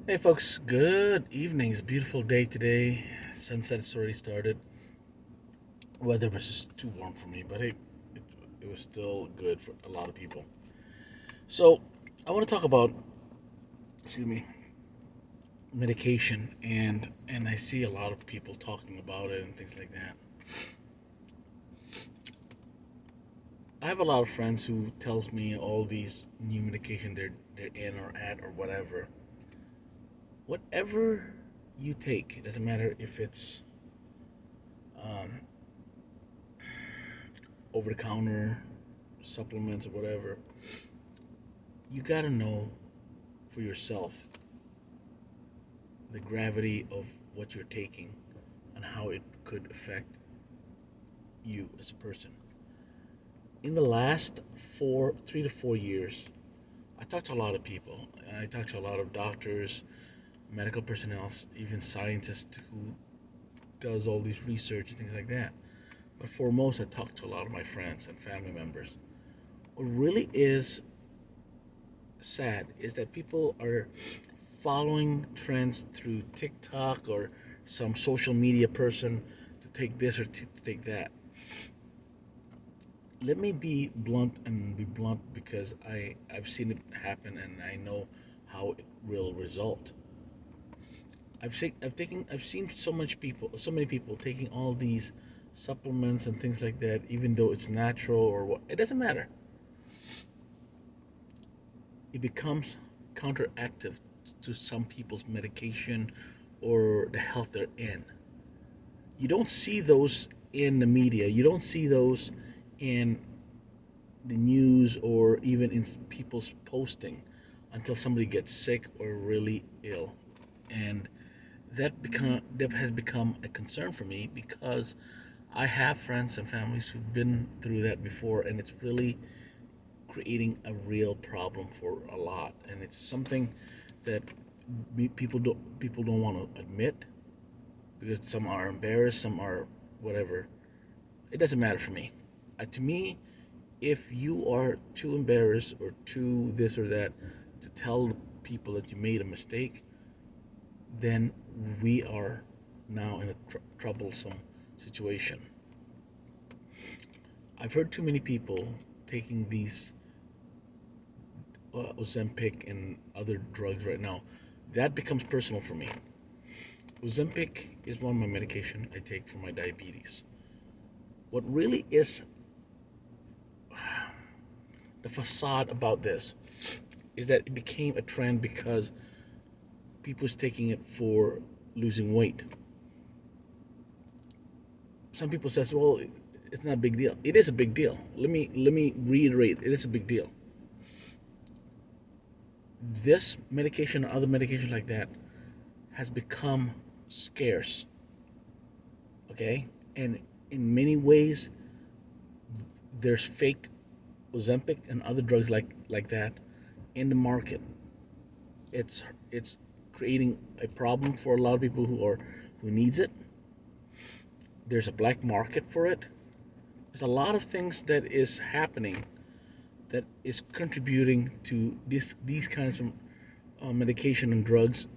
Hey folks, good evening. It's a beautiful day today. Sunset's already started. Weather was just too warm for me, but hey, it, it was still good for a lot of people. So, I want to talk about, excuse me, medication, and I see a lot of people talking about it and things like that. I have a lot of friends who tells me all these new medication they're in or at or whatever. Whatever you take, it doesn't matter if it's um, over the counter supplements or whatever, you got to know for yourself the gravity of what you're taking and how it could affect you as a person. In the last 3 to 4 years, I talked to a lot of people. I talked to a lot of doctors, medical personnel, even scientists who does all these research and things like that. But foremost, I talked to a lot of my friends and family members. What really is sad is that people are following trends through TikTok or some social media person to take this or to take that. Let me be blunt and be blunt because I've seen it happen and I know how it will result. I've seen so many people taking all these supplements and things like that, even though it's natural or what, it doesn't matter. It becomes counteractive to some people's medication or the health they're in. You don't see those in the media. You don't see those in the news or even in people's posting until somebody gets sick or really ill. And that has become a concern for me because I have friends and families who've been through that before, and it's really creating a real problem for a lot. And it's something that people don't want to admit because some are embarrassed, some are whatever. It doesn't matter for me. To me, if you are too embarrassed or too this or that to tell people that you made a mistake, then we are now in a troublesome situation. I've heard too many people taking these Ozempic and other drugs right now. That becomes personal for me. Ozempic is one of my medication I take for my diabetes. What really is the facade about this is that it became a trend because people was taking it for losing weight. Some people says, "Well, it's not a big deal." It is a big deal. Let me reiterate. It is a big deal. This medication and other medications like that has become scarce. Okay, and in many ways, there's fake Ozempic and other drugs like that in the market. It's creating a problem for a lot of people who needs it. There's a black market for it. There's a lot of things that is happening that is contributing to these kinds of medication and drugs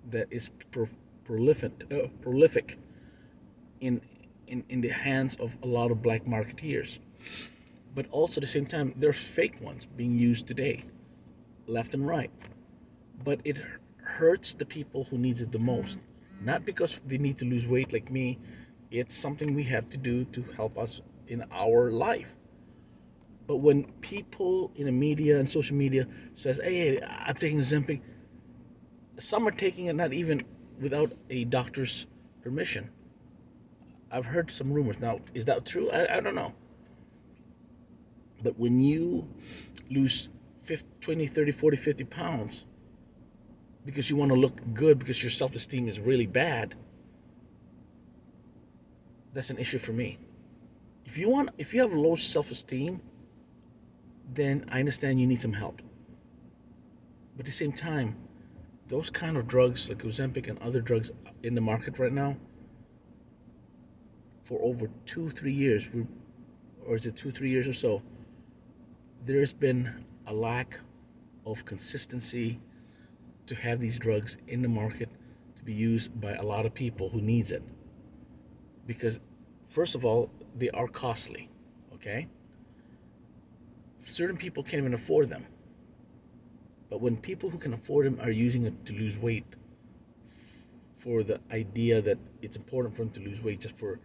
that is prolific in, in the hands of a lot of black marketeers. But also at the same time, there's fake ones being used today, left and right. But it hurts the people who needs it the most. Not because they need to lose weight like me. It's something we have to do to help us in our life. But when people in the media and social media says, "Hey, I'm taking Ozempic," some are taking it not even without a doctor's permission. I've heard some rumors. Now, is that true? I don't know. But when you lose 50, 20, 30, 40, 50 pounds because you want to look good because your self-esteem is really bad, that's an issue for me. If you have low self-esteem, then I understand you need some help. But at the same time, those kind of drugs like Ozempic and other drugs in the market right now, for over 2, 3 years, or is it 2, 3 years or so, there's been a lack of consistency to have these drugs in the market to be used by a lot of people who needs it. Because first of all, they are costly, okay? Certain people can't even afford them. But when people who can afford them are using it to lose weight for the idea that it's important for them to lose weight just for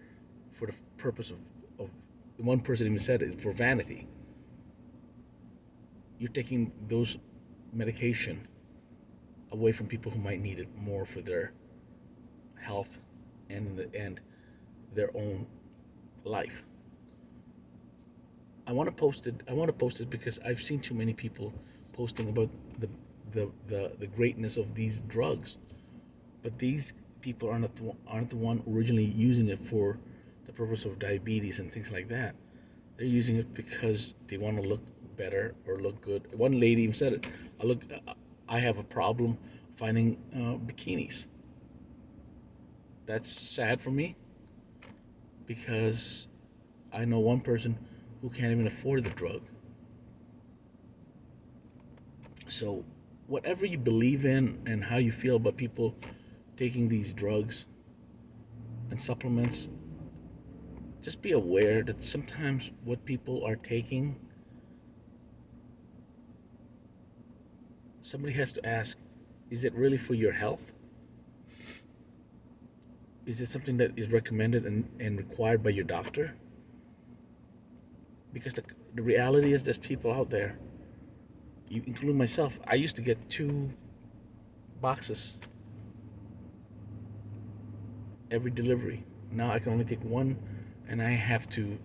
the purpose of one person even said it, for vanity, you're taking those medication away from people who might need it more for their health and their own life. I want to post it. I want to post it because I've seen too many people posting about the greatness of these drugs, but these people aren't the one originally using it for the purpose of diabetes and things like that. They're using it because they want to look better or look good. One lady even said it. I have a problem finding bikinis. That's sad for me because I know one person who can't even afford the drug. So, whatever you believe in and how you feel about people taking these drugs and supplements, just be aware that sometimes what people are taking, somebody has to ask, is it really for your health? Is it something that is recommended and required by your doctor? Because the reality is there's people out there, including myself. I used to get 2 boxes every delivery. Now I can only take 1, and I have to,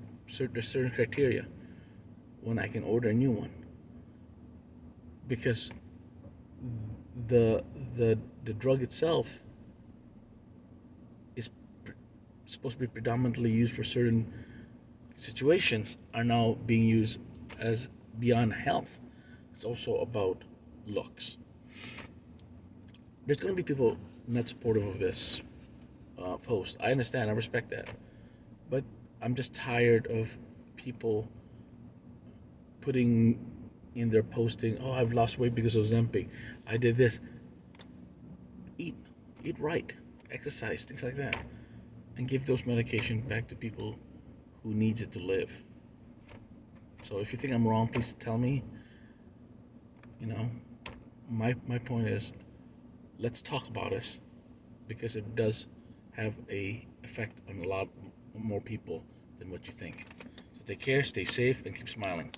there's certain criteria when I can order a new one. Because the drug itself is supposed to be predominantly used for certain situations, are now being used as beyond health. It's also about looks. There's going to be people not supportive of this post. I understand, I respect that. But I'm just tired of people putting in their posting, oh, I've lost weight because of Ozempic. I did this. Eat right, exercise, things like that, and give those medications back to people who needs it to live. So if you think I'm wrong, please tell me. You know, my point is, let's talk about this because it does have a effect on a lot more people than what you think. So take care, stay safe, and keep smiling.